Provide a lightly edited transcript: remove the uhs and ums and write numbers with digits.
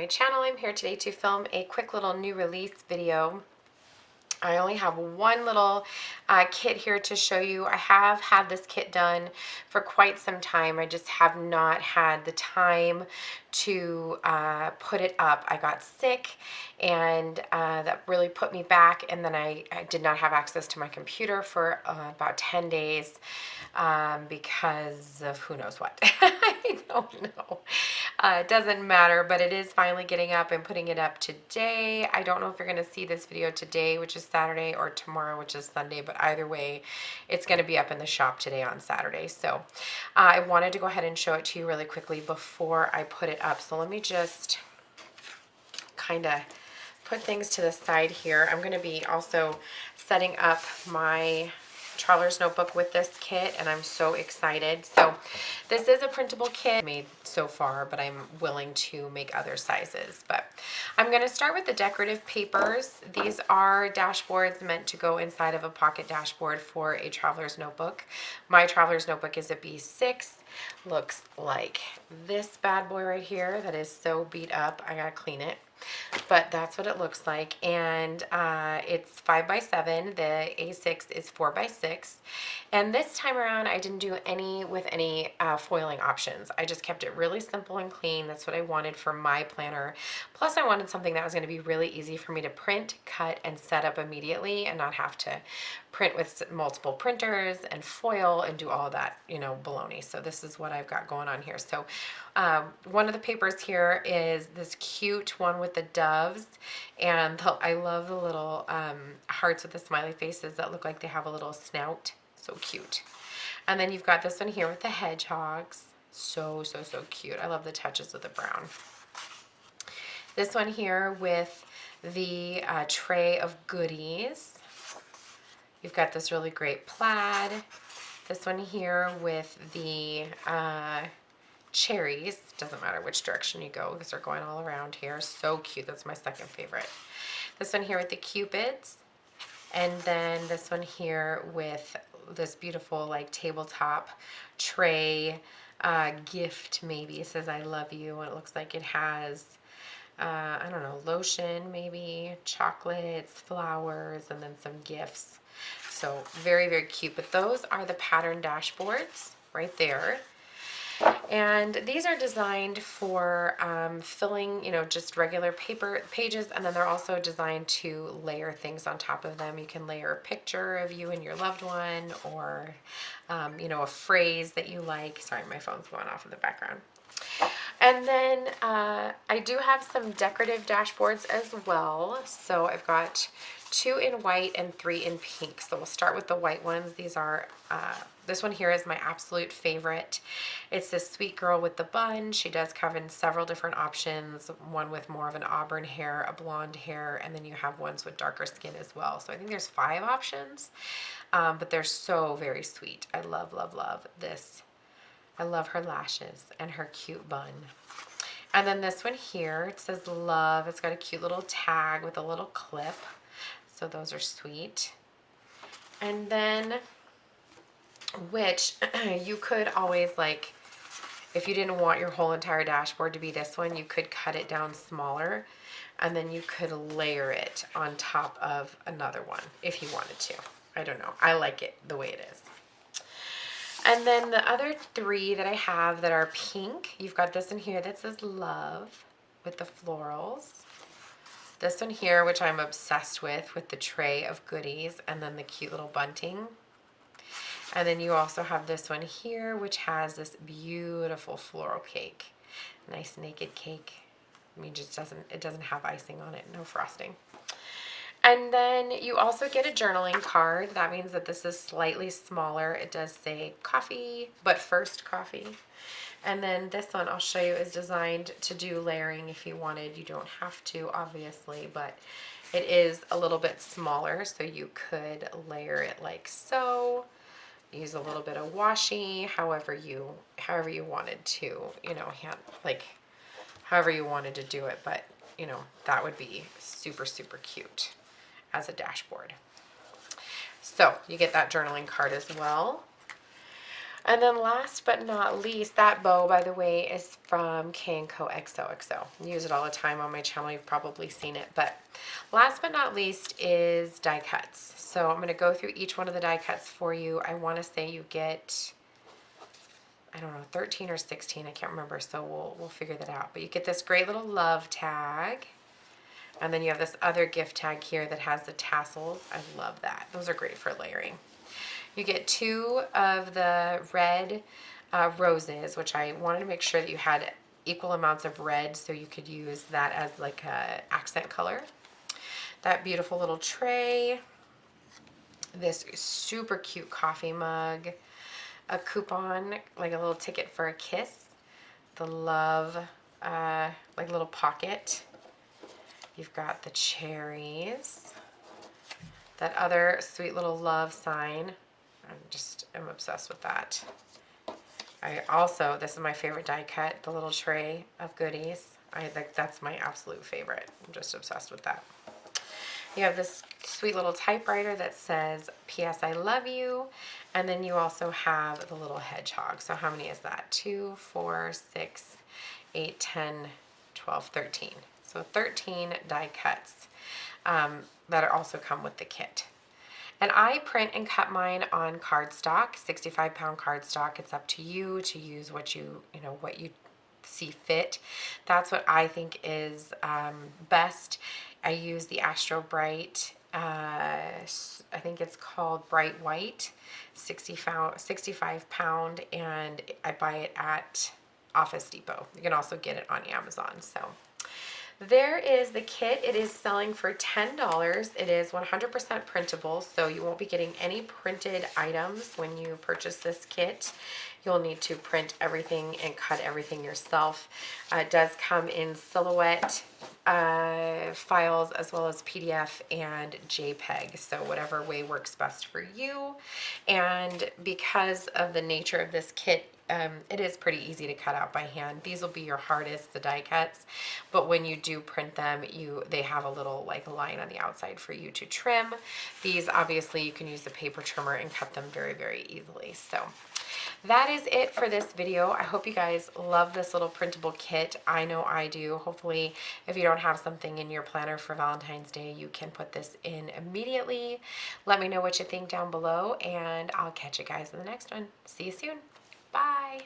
my channel. I'm here today to film a quick little new release video. I only have one little kit here to show you. I have had this kit done for quite some time. I just have not had the time to put it up. I got sick and that really put me back, and then I did not have access to my computer for about 10 days because of who knows what. I don't know. It doesn't matter, but it is finally getting up. I'm putting it up today. I don't know if you're going to see this video today, which is Saturday, or tomorrow, which is Sunday, but either way, it's going to be up in the shop today on Saturday. So I wanted to go ahead and show it to you really quickly before I put it up. So let me just kind of put things to the side here. I'm going to be also setting up my traveler's notebook with this kit, and I'm so excited. So this is a printable kit made so far, but I'm willing to make other sizes. But I'm going to start with the decorative papers. These are dashboards meant to go inside of a pocket dashboard for a traveler's notebook. My traveler's notebook is a B6. Looks like this bad boy right here that is so beat up. I gotta clean it. But that's what it looks like, and it's 5x7. The A6 is 4x6, and this time around I didn't do any foiling options. I just kept it really simple and clean. That's what I wanted for my planner. Plus I wanted something that was going to be really easy for me to print, cut, and set up immediately, and not have to print with multiple printers and foil and do all that, you know, baloney. So this is what I've got going on here. So one of the papers here is this cute one with the doves, and I love the little hearts with the smiley faces that look like they have a little snout. So cute. And then you've got this one here with the hedgehogs. So cute. I love the touches of the brown. This one here with the tray of goodies. You've got this really great plaid. This one here with the cherries. Doesn't matter which direction you go because they're going all around here. So cute. That's my second favorite. This one here with the cupids. And then this one here with this beautiful like tabletop tray gift maybe. It says I love you, and it looks like it has I don't know, lotion maybe, chocolates, flowers, and then some gifts. So very cute. But those are the pattern dashboards right there. And these are designed for filling, you know, just regular paper pages, and then they're also designed to layer things on top of them. You can layer a picture of you and your loved one, or, you know, a phrase that you like. Sorry, my phone's going off in the background. And then I do have some decorative dashboards as well. So I've got 2 in white and 3 in pink. So we'll start with the white ones. These are, this one here is my absolute favorite. It's this sweet girl with the bun. She does come in several different options. One with more of an auburn hair, a blonde hair, and then you have ones with darker skin as well. So I think there's 5 options, but they're so very sweet. I love this. I love her lashes and her cute bun. And then this one here, it says love. It's got a cute little tag with a little clip. So those are sweet. And then, which you could always, like, if you didn't want your whole entire dashboard to be this one, you could cut it down smaller, and then you could layer it on top of another one if you wanted to. I don't know. I like it the way it is. And then the other 3 that I have that are pink, you've got this one here that says love with the florals. This one here, which I'm obsessed with the tray of goodies, and then the cute little bunting. And then you also have this one here, which has this beautiful floral cake. Nice naked cake. I mean, it doesn't have icing on it, no frosting. And then you also get a journaling card. That means that this is slightly smaller. It does say coffee, but first coffee. And then this one I'll show you is designed to do layering if you wanted. You don't have to, obviously, but it is a little bit smaller, so you could layer it like so. Use a little bit of washi, however you wanted to, you know, however you wanted to do it. But, you know, that would be super cute as a dashboard. So you get that journaling card as well. And then last but not least, that bow, by the way, is from K&Co XOXO. I use it all the time on my channel. You've probably seen it. But last but not least is die cuts. So I'm going to go through each one of the die cuts for you. I want to say you get, I don't know, 13 or 16. I can't remember. So we'll figure that out. But you get this great little love tag. And then you have this other gift tag here that has the tassels. I love that. Those are great for layering. You get 2 of the red roses, which I wanted to make sure that you had equal amounts of red so you could use that as like a accent color. That beautiful little tray. This super cute coffee mug. A coupon, like a little ticket for a kiss. The love, like little pocket. You've got the cherries. That other sweet little love sign. I'm obsessed with that. I also, this is my favorite die cut, the little tray of goodies. I think that's my absolute favorite. I'm just obsessed with that. You have this sweet little typewriter that says, P.S. I love you. And then you also have the little hedgehog. So how many is that? 2, 4, 6, 8, 10, 12, 13. So 13 die cuts that also come with the kit. And I print and cut mine on cardstock, 65-pound cardstock. It's up to you to use what you see fit. That's what I think is best. I use the Astro Bright, I think it's called Bright White, 65 pound, and I buy it at Office Depot. You can also get it on Amazon. So there is the kit. It is selling for $10. It is 100% printable, so you won't be getting any printed items when you purchase this kit. You'll need to print everything and cut everything yourself. It does come in silhouette files as well as PDF and JPEG, so whatever way works best for you. And because of the nature of this kit, it is pretty easy to cut out by hand. These will be your hardest, the die cuts, but when you do print them, they have a little like line on the outside for you to trim. These obviously you can use the paper trimmer and cut them very, very easily. So that is it for this video. I hope you guys love this little printable kit. I know I do. Hopefully, if you don't have something in your planner for Valentine's Day, you can put this in immediately. Let me know what you think down below, and I'll catch you guys in the next one. See you soon. Bye.